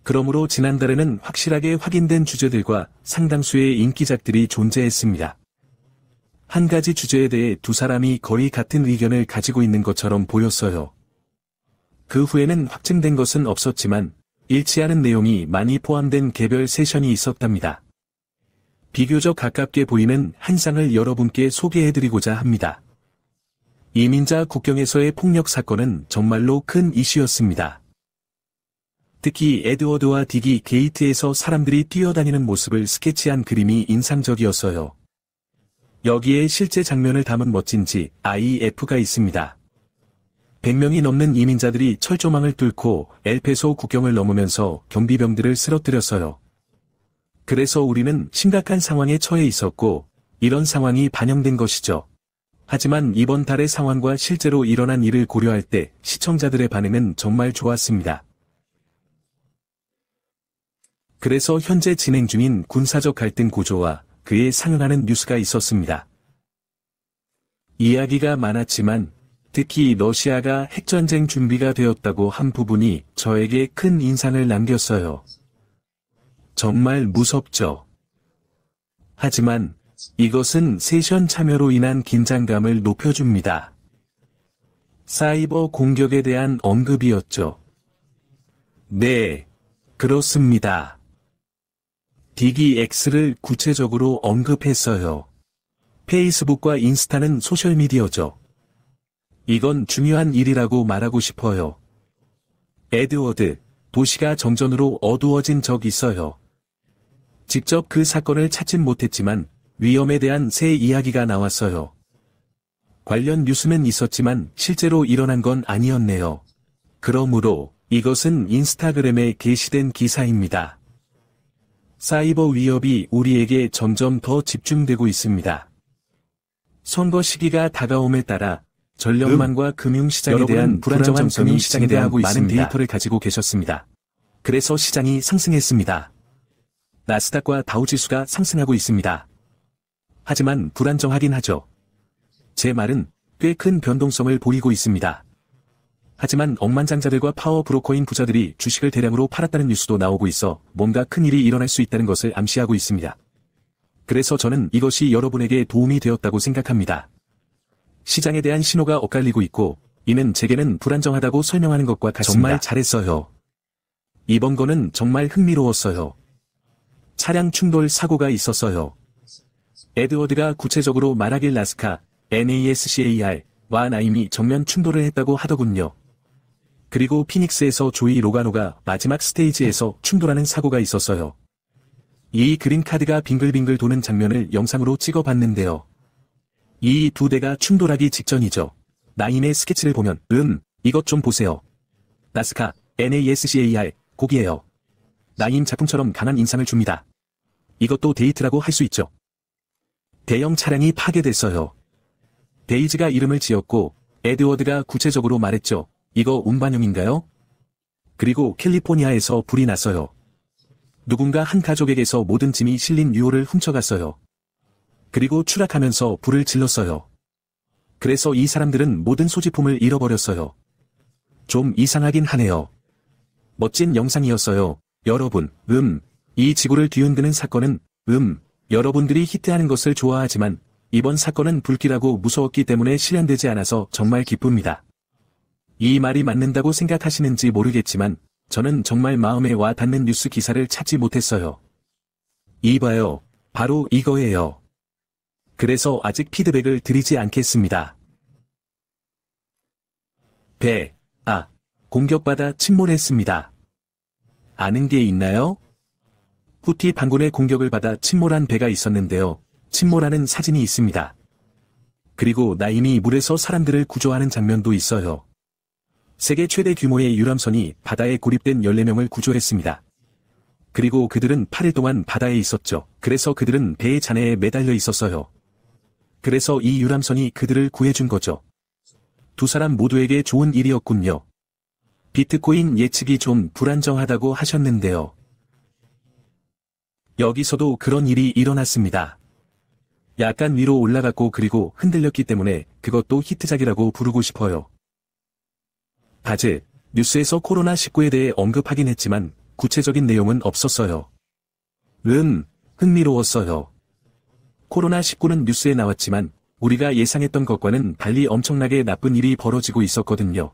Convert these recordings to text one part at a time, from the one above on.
그러므로 지난달에는 확실하게 확인된 주제들과 상당수의 인기작들이 존재했습니다. 한 가지 주제에 대해 두 사람이 거의 같은 의견을 가지고 있는 것처럼 보였어요. 그 후에는 확증된 것은 없었지만 일치하는 내용이 많이 포함된 개별 세션이 있었답니다. 비교적 가깝게 보이는 한 쌍을 여러분께 소개해드리고자 합니다. 이민자 국경에서의 폭력 사건은 정말로 큰 이슈였습니다. 특히 에드워드와 딕이 게이트에서 사람들이 뛰어다니는 모습을 스케치한 그림이 인상적이었어요. 여기에 실제 장면을 담은 멋진 GIF가 있습니다. 100명이 넘는 이민자들이 철조망을 뚫고 엘페소 국경을 넘으면서 경비병들을 쓰러뜨렸어요. 그래서 우리는 심각한 상황에 처해 있었고, 이런 상황이 반영된 것이죠. 하지만 이번 달의 상황과 실제로 일어난 일을 고려할 때 시청자들의 반응은 정말 좋았습니다. 그래서 현재 진행 중인 군사적 갈등 구조와 그에 상응하는 뉴스가 있었습니다. 이야기가 많았지만 특히 러시아가 핵전쟁 준비가 되었다고 한 부분이 저에게 큰 인상을 남겼어요. 정말 무섭죠. 하지만 이것은 세션 참여로 인한 긴장감을 높여줍니다. 사이버 공격에 대한 언급이었죠. 네, 그렇습니다. 딕이 X를 구체적으로 언급했어요. 페이스북과 인스타는 소셜미디어죠. 이건 중요한 일이라고 말하고 싶어요. 에드워드, 도시가 정전으로 어두워진 적 있어요. 직접 그 사건을 찾진 못했지만 위험에 대한 새 이야기가 나왔어요. 관련 뉴스는 있었지만 실제로 일어난 건 아니었네요. 그러므로 이것은 인스타그램에 게시된 기사입니다. 사이버 위협이 우리에게 점점 더 집중되고 있습니다. 선거 시기가 다가옴에 따라 전력망과 금융시장에 대한 불안정한 금융시장에 대한 많은 데이터를 가지고 계셨습니다. 그래서 시장이 상승했습니다. 나스닥과 다우지수가 상승하고 있습니다. 하지만 불안정하긴 하죠. 제 말은 꽤 큰 변동성을 보이고 있습니다. 하지만 억만장자들과 파워 브로커인 부자들이 주식을 대량으로 팔았다는 뉴스도 나오고 있어 뭔가 큰일이 일어날 수 있다는 것을 암시하고 있습니다. 그래서 저는 이것이 여러분에게 도움이 되었다고 생각합니다. 시장에 대한 신호가 엇갈리고 있고 이는 제게는 불안정하다고 설명하는 것과 같습니다. 정말 잘했어요. 이번 거는 정말 흥미로웠어요. 차량 충돌 사고가 있었어요. 에드워드가 구체적으로 말하길 나스카, NASCAR와 나임이 정면 충돌을 했다고 하더군요. 그리고 피닉스에서 조이 로가노가 마지막 스테이지에서 충돌하는 사고가 있었어요. 이 그린카드가 빙글빙글 도는 장면을 영상으로 찍어봤는데요. 이 두 대가 충돌하기 직전이죠. 나임의 스케치를 보면 이것 좀 보세요. 나스카, NASCAR, 곡이에요. 나임 작품처럼 강한 인상을 줍니다. 이것도 데이트라고 할 수 있죠. 대형 차량이 파괴됐어요. 데이지가 이름을 지었고 에드워드가 구체적으로 말했죠. 이거 운반용인가요? 그리고 캘리포니아에서 불이 났어요. 누군가 한 가족에게서 모든 짐이 실린 유호를 훔쳐갔어요. 그리고 추락하면서 불을 질렀어요. 그래서 이 사람들은 모든 소지품을 잃어버렸어요. 좀 이상하긴 하네요. 멋진 영상이었어요. 여러분, 이 지구를 뒤흔드는 사건은, 여러분들이 히트하는 것을 좋아하지만, 이번 사건은 불길하고 무서웠기 때문에 실현되지 않아서 정말 기쁩니다. 이 말이 맞는다고 생각하시는지 모르겠지만, 저는 정말 마음에 와 닿는 뉴스 기사를 찾지 못했어요. 이봐요. 바로 이거예요. 그래서 아직 피드백을 드리지 않겠습니다. 공격받아 침몰했습니다. 아는 게 있나요? 후티 반군의 공격을 받아 침몰한 배가 있었는데요. 침몰하는 사진이 있습니다. 그리고 나임이 물에서 사람들을 구조하는 장면도 있어요. 세계 최대 규모의 유람선이 바다에 고립된 14명을 구조했습니다. 그리고 그들은 8일 동안 바다에 있었죠. 그래서 그들은 배의 잔해에 매달려 있었어요. 그래서 이 유람선이 그들을 구해준 거죠. 두 사람 모두에게 좋은 일이었군요. 비트코인 예측이 좀 불안정하다고 하셨는데요. 여기서도 그런 일이 일어났습니다. 약간 위로 올라갔고 그리고 흔들렸기 때문에 그것도 히트작이라고 부르고 싶어요. 바즈, 뉴스에서 코로나19에 대해 언급하긴 했지만 구체적인 내용은 없었어요. 흥미로웠어요. 코로나19는 뉴스에 나왔지만 우리가 예상했던 것과는 달리 엄청나게 나쁜 일이 벌어지고 있었거든요.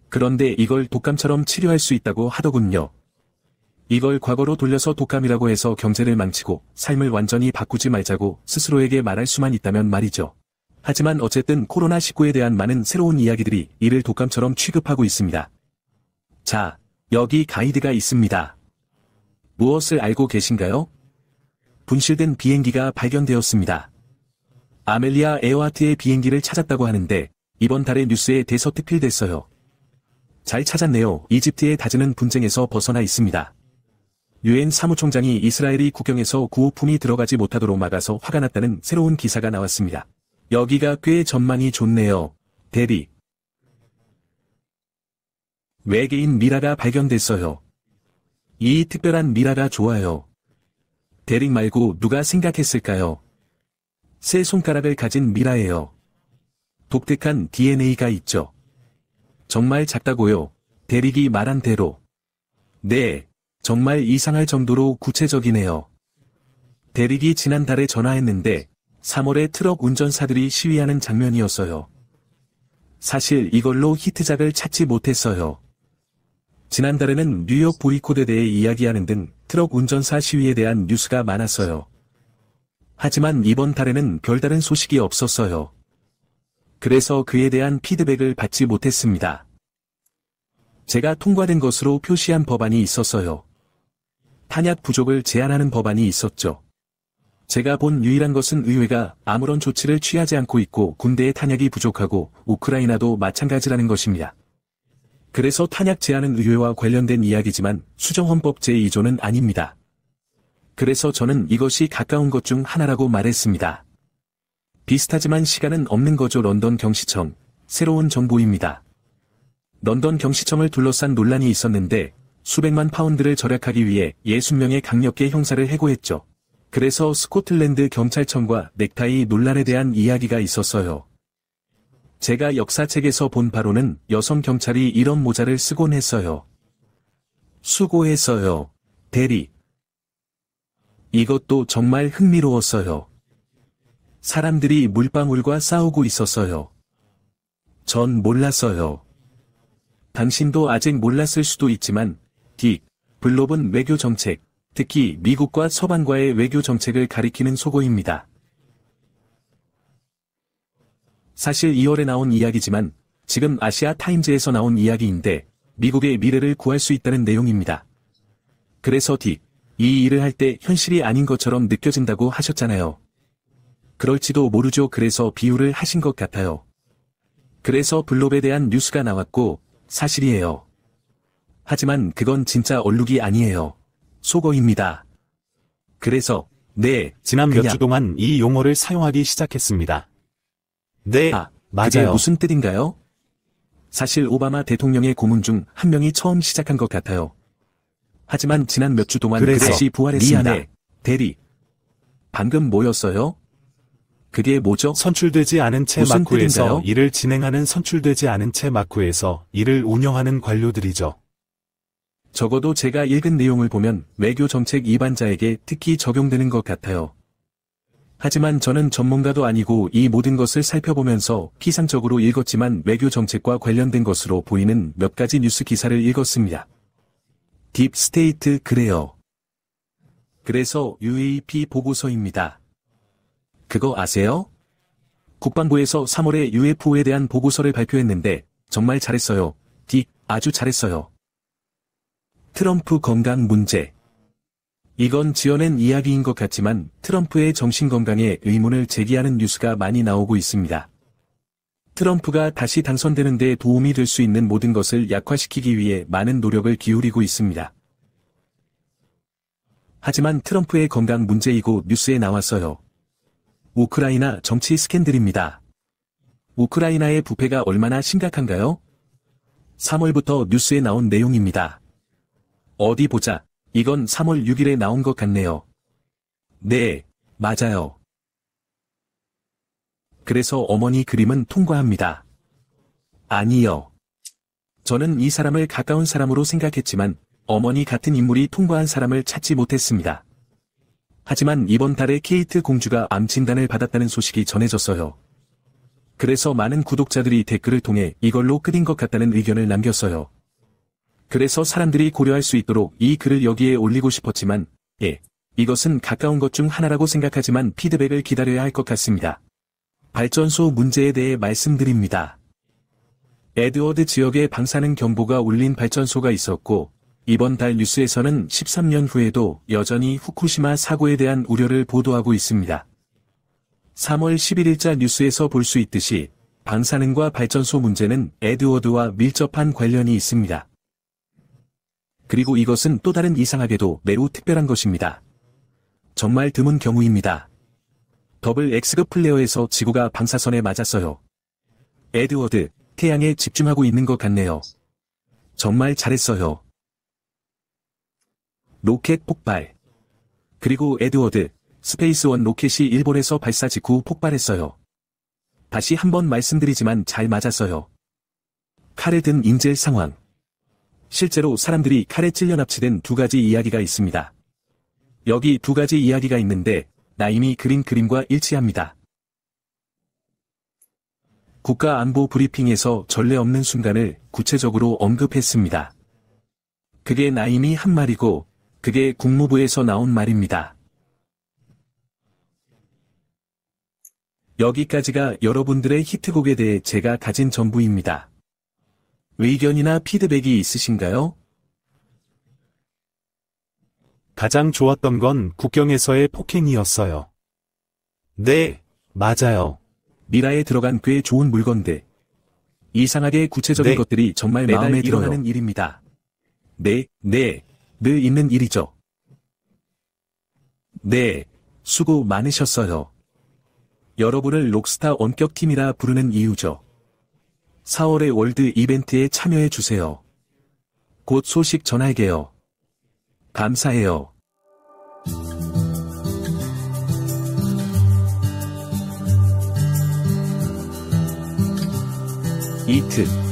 그런데 이걸 독감처럼 치료할 수 있다고 하더군요. 이걸 과거로 돌려서 독감이라고 해서 경제를 망치고 삶을 완전히 바꾸지 말자고 스스로에게 말할 수만 있다면 말이죠. 하지만 어쨌든 코로나19에 대한 많은 새로운 이야기들이 이를 독감처럼 취급하고 있습니다. 자, 여기 가이드가 있습니다. 무엇을 알고 계신가요? 분실된 비행기가 발견되었습니다. 아멜리아 에어하트의 비행기를 찾았다고 하는데 이번 달의 뉴스에 대서특필됐어요. 잘 찾았네요. 이집트의 다즈는 분쟁에서 벗어나 있습니다. 유엔 사무총장이 이스라엘이 국경에서 구호품이 들어가지 못하도록 막아서 화가 났다는 새로운 기사가 나왔습니다. 여기가 꽤 전망이 좋네요. 대리. 외계인 미라가 발견됐어요. 이 특별한 미라가 좋아요. 대릭 말고 누가 생각했을까요? 세 손가락을 가진 미라예요. 독특한 DNA가 있죠. 정말 작다고요. 대릭이 말한 대로. 네, 정말 이상할 정도로 구체적이네요. 대릭이 지난달에 전화했는데 3월에 트럭 운전사들이 시위하는 장면이었어요. 사실 이걸로 히트작을 찾지 못했어요. 지난달에는 뉴욕 보이콧에 대해 이야기하는 등 트럭 운전사 시위에 대한 뉴스가 많았어요. 하지만 이번 달에는 별다른 소식이 없었어요. 그래서 그에 대한 피드백을 받지 못했습니다. 제가 통과된 것으로 표시한 법안이 있었어요. 탄약 부족을 제한하는 법안이 있었죠. 제가 본 유일한 것은 의회가 아무런 조치를 취하지 않고 있고 군대의 탄약이 부족하고 우크라이나도 마찬가지라는 것입니다. 그래서 탄약 제한은 의회와 관련된 이야기지만 수정헌법 제2조는 아닙니다. 그래서 저는 이것이 가까운 것 중 하나라고 말했습니다. 비슷하지만 시간은 없는 거죠. 런던 경시청, 새로운 정보입니다. 런던 경시청을 둘러싼 논란이 있었는데 수백만 파운드를 절약하기 위해 60명의 강력계 형사를 해고했죠. 그래서 스코틀랜드 경찰청과 넥타이 논란에 대한 이야기가 있었어요. 제가 역사책에서 본 바로는 여성 경찰이 이런 모자를 쓰곤 했어요. 수고했어요. 대리. 이것도 정말 흥미로웠어요. 사람들이 물방울과 싸우고 있었어요. 전 몰랐어요. 당신도 아직 몰랐을 수도 있지만 딕 블롭은 외교 정책, 특히 미국과 서방과의 외교 정책을 가리키는 속어입니다. 사실 2월에 나온 이야기지만 지금 아시아 타임즈에서 나온 이야기인데 미국의 미래를 구할 수 있다는 내용입니다. 그래서 딕, 이 일을 할 때 현실이 아닌 것처럼 느껴진다고 하셨잖아요. 그럴지도 모르죠. 그래서 비유를 하신 것 같아요. 그래서 블롭에 대한 뉴스가 나왔고 사실이에요. 하지만 그건 진짜 얼룩이 아니에요. 속어입니다. 그래서 네, 지난 몇 주 동안 이 용어를 사용하기 시작했습니다. 네, 맞아요. 그게 무슨 뜻인가요? 사실 오바마 대통령의 고문 중 한 명이 처음 시작한 것 같아요. 하지만 지난 몇 주 동안 그래서 그것이 부활했습니다. 미안해. 대리. 방금 뭐였어요? 그게 뭐죠? 선출되지 않은 채 무슨 마쿠에서 뜻인가요? 일을 진행하는 선출되지 않은 채 마쿠에서 일을 운영하는 관료들이죠. 적어도 제가 읽은 내용을 보면 외교 정책 이반자에게 특히 적용되는 것 같아요. 하지만 저는 전문가도 아니고 이 모든 것을 살펴보면서 피상적으로 읽었지만 외교 정책과 관련된 것으로 보이는 몇 가지 뉴스 기사를 읽었습니다. 딥스테이트 그래요. 그래서 UAP 보고서입니다. 그거 아세요? 국방부에서 3월에 UFO에 대한 보고서를 발표했는데 정말 잘했어요. 딕, 아주 잘했어요. 트럼프 건강 문제. 이건 지어낸 이야기인 것 같지만 트럼프의 정신건강에 의문을 제기하는 뉴스가 많이 나오고 있습니다. 트럼프가 다시 당선되는 데 도움이 될 수 있는 모든 것을 약화시키기 위해 많은 노력을 기울이고 있습니다. 하지만 트럼프의 건강 문제이고 뉴스에 나왔어요. 우크라이나 정치 스캔들입니다. 우크라이나의 부패가 얼마나 심각한가요? 3월부터 뉴스에 나온 내용입니다. 어디 보자. 이건 3월 6일에 나온 것 같네요. 네, 맞아요. 그래서 어머니 그림은 통과합니다. 아니요. 저는 이 사람을 가까운 사람으로 생각했지만 어머니 같은 인물이 통과한 사람을 찾지 못했습니다. 하지만 이번 달에 케이트 공주가 암 진단을 받았다는 소식이 전해졌어요. 그래서 많은 구독자들이 댓글을 통해 이걸로 끝인 것 같다는 의견을 남겼어요. 그래서 사람들이 고려할 수 있도록 이 글을 여기에 올리고 싶었지만, 이것은 가까운 것 중 하나라고 생각하지만 피드백을 기다려야 할 것 같습니다. 발전소 문제에 대해 말씀드립니다. 에드워드 지역에 방사능 경보가 울린 발전소가 있었고, 이번 달 뉴스에서는 13년 후에도 여전히 후쿠시마 사고에 대한 우려를 보도하고 있습니다. 3월 11일자 뉴스에서 볼 수 있듯이 방사능과 발전소 문제는 에드워드와 밀접한 관련이 있습니다. 그리고 이것은 또 다른 이상하게도 매우 특별한 것입니다. 정말 드문 경우입니다. 더블 X급 플레어에서 지구가 방사선에 맞았어요. 에드워드, 태양에 집중하고 있는 것 같네요. 정말 잘했어요. 로켓 폭발. 그리고 에드워드, 스페이스원 로켓이 일본에서 발사 직후 폭발했어요. 다시 한번 말씀드리지만 잘 맞았어요. 칼을 든 인질 상황. 실제로 사람들이 칼에 찔려 납치된 두 가지 이야기가 있습니다. 여기 두 가지 이야기가 있는데 나임이 그린 그림과 일치합니다. 국가안보 브리핑에서 전례 없는 순간을 구체적으로 언급했습니다. 그게 나임이 한 말이고 그게 국무부에서 나온 말입니다. 여기까지가 여러분들의 히트곡에 대해 제가 가진 전부입니다. 의견이나 피드백이 있으신가요? 가장 좋았던 건 국경에서의 폭행이었어요. 네, 맞아요. 미라에 들어간 꽤 좋은 물건들. 이상하게 구체적인 네, 것들이 정말 매달 마음에 들어요. 일어나는 일입니다. 네, 늘 있는 일이죠. 네, 수고 많으셨어요. 여러분을 록스타 원격팀이라 부르는 이유죠. 4월의 월드 이벤트에 참여해주세요. 곧 소식 전할게요. 감사해요. 이트